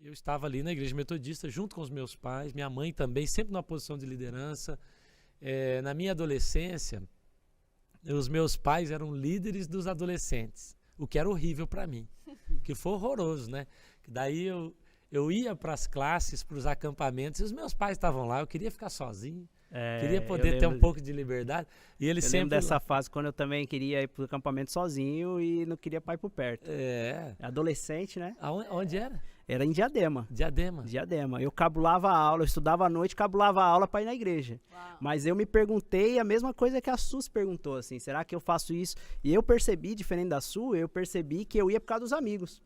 eu estava ali na igreja metodista junto com os meus pais, minha mãe também, sempre numa posição de liderança. Na minha adolescência, os meus pais eram líderes dos adolescentes, o que era horrível para mim, que foi horroroso, né? Daí eu ia para as classes, para os acampamentos, e os meus pais estavam lá, eu queria ficar sozinho, queria poder ter um pouco de liberdade. E eles sempre lembro dessa fase quando eu também queria ir para o acampamento sozinho e não queria pai por perto. Adolescente, né? Onde era? Era em Diadema. Diadema. Eu cabulava a aula, eu estudava à noite, cabulava a aula para ir na igreja. Uau. Mas eu me perguntei a mesma coisa que a Su se perguntou, assim, será que eu faço isso? E eu percebi, diferente da Su, eu percebi que eu ia por causa dos amigos.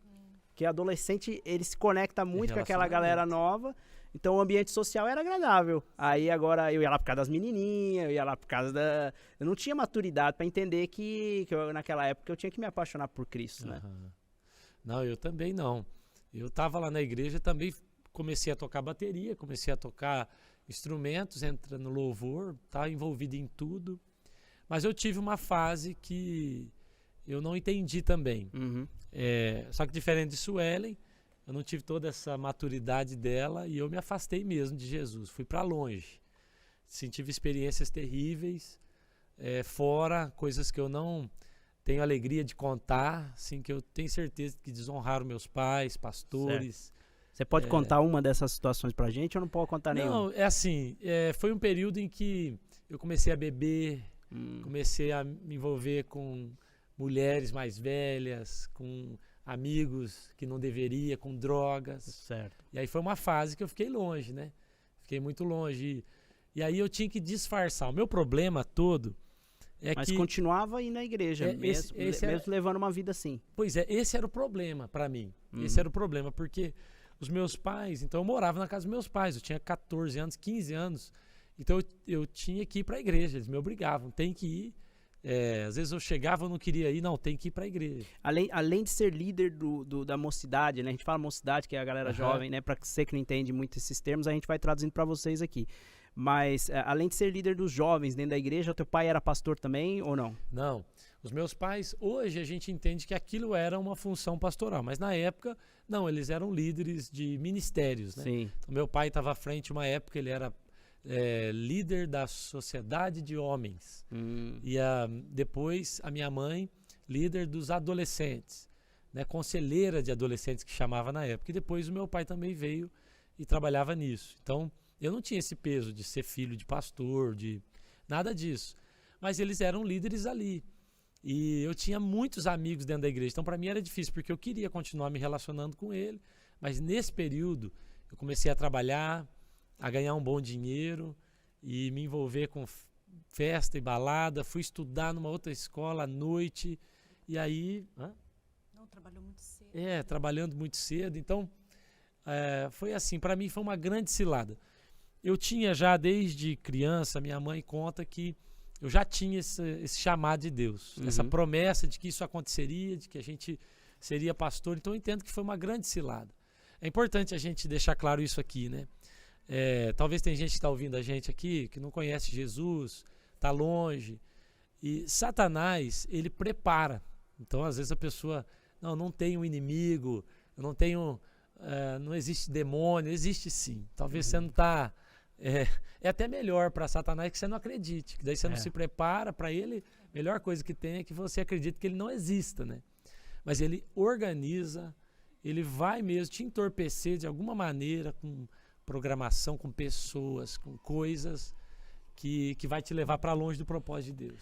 Que adolescente, ele se conecta muito com aquela galera nova, então o ambiente social era agradável. Aí agora eu ia lá por causa das menininhas, eu ia lá por causa da... Eu não tinha maturidade para entender que naquela época eu tinha que me apaixonar por Cristo, né? Não, eu também não. Eu estava lá na igreja, também comecei a tocar bateria, comecei a tocar instrumentos, entrando no louvor, estava envolvido em tudo. Mas eu tive uma fase que eu não entendi também. Só que diferente de Suelen, eu não tive toda essa maturidade dela e eu me afastei mesmo de Jesus, fui para longe. Tive experiências terríveis, fora, coisas que eu não tenho alegria de contar, assim, que eu tenho certeza que desonraram meus pais, pastores. Certo. Você pode contar uma dessas situações pra gente ou não pode contar nenhuma? Não, foi um período em que eu comecei a beber, comecei a me envolver com mulheres mais velhas, com amigos que não deveria, com drogas. Certo. E aí foi uma fase que eu fiquei longe, né? Fiquei muito longe. E aí eu tinha que disfarçar. O meu problema todo Mas continuava aí na igreja, mesmo levando uma vida assim. Pois é, esse era o problema para mim. Esse era o problema, porque os meus pais... Então eu morava na casa dos meus pais, eu tinha 14 anos, 15 anos. Então eu tinha que ir para a igreja, eles me obrigavam, tem que ir. Às vezes eu chegava, eu não queria ir, não, tem que ir para a igreja. Além de ser líder da mocidade, né? A gente fala mocidade, que é a galera jovem, né? Para você que não entende muito esses termos, a gente vai traduzindo para vocês aqui. Mas, além de ser líder dos jovens dentro da igreja, teu pai era pastor também ou não? Não. Os meus pais, hoje a gente entende que aquilo era uma função pastoral, mas na época, não, eles eram líderes de ministérios, né? Sim. Então, meu pai estava à frente, uma época ele era líder da sociedade de homens. E depois a minha mãe, líder dos adolescentes, né? Conselheira de adolescentes que chamava na época. E depois o meu pai também veio e trabalhava nisso. Então, eu não tinha esse peso de ser filho de pastor, de nada disso. Mas eles eram líderes ali. E eu tinha muitos amigos dentro da igreja. Então, para mim era difícil, porque eu queria continuar me relacionando com ele. Mas nesse período, eu comecei a trabalhar, a ganhar um bom dinheiro e me envolver com festa e balada. Fui estudar numa outra escola à noite. E aí... Não, trabalhou muito cedo. Trabalhando muito cedo. Então, foi assim, para mim foi uma grande cilada. Eu tinha já, desde criança, minha mãe conta que eu já tinha esse chamado de Deus, essa promessa de que isso aconteceria, de que a gente seria pastor. Então eu entendo que foi uma grande cilada. É importante a gente deixar claro isso aqui, né? Talvez tem gente que está ouvindo a gente aqui que não conhece Jesus, está longe. E Satanás, ele prepara. Então, às vezes a pessoa, não tem um inimigo, eu não tenho, não existe demônio, existe sim. Talvez você não está... É até melhor para Satanás que você não acredite, que daí você não se prepara para ele. A melhor coisa que tem é que você acredite que ele não exista, né? Mas ele organiza, ele vai mesmo te entorpecer de alguma maneira com programação, com pessoas, com coisas que vai te levar para longe do propósito de Deus.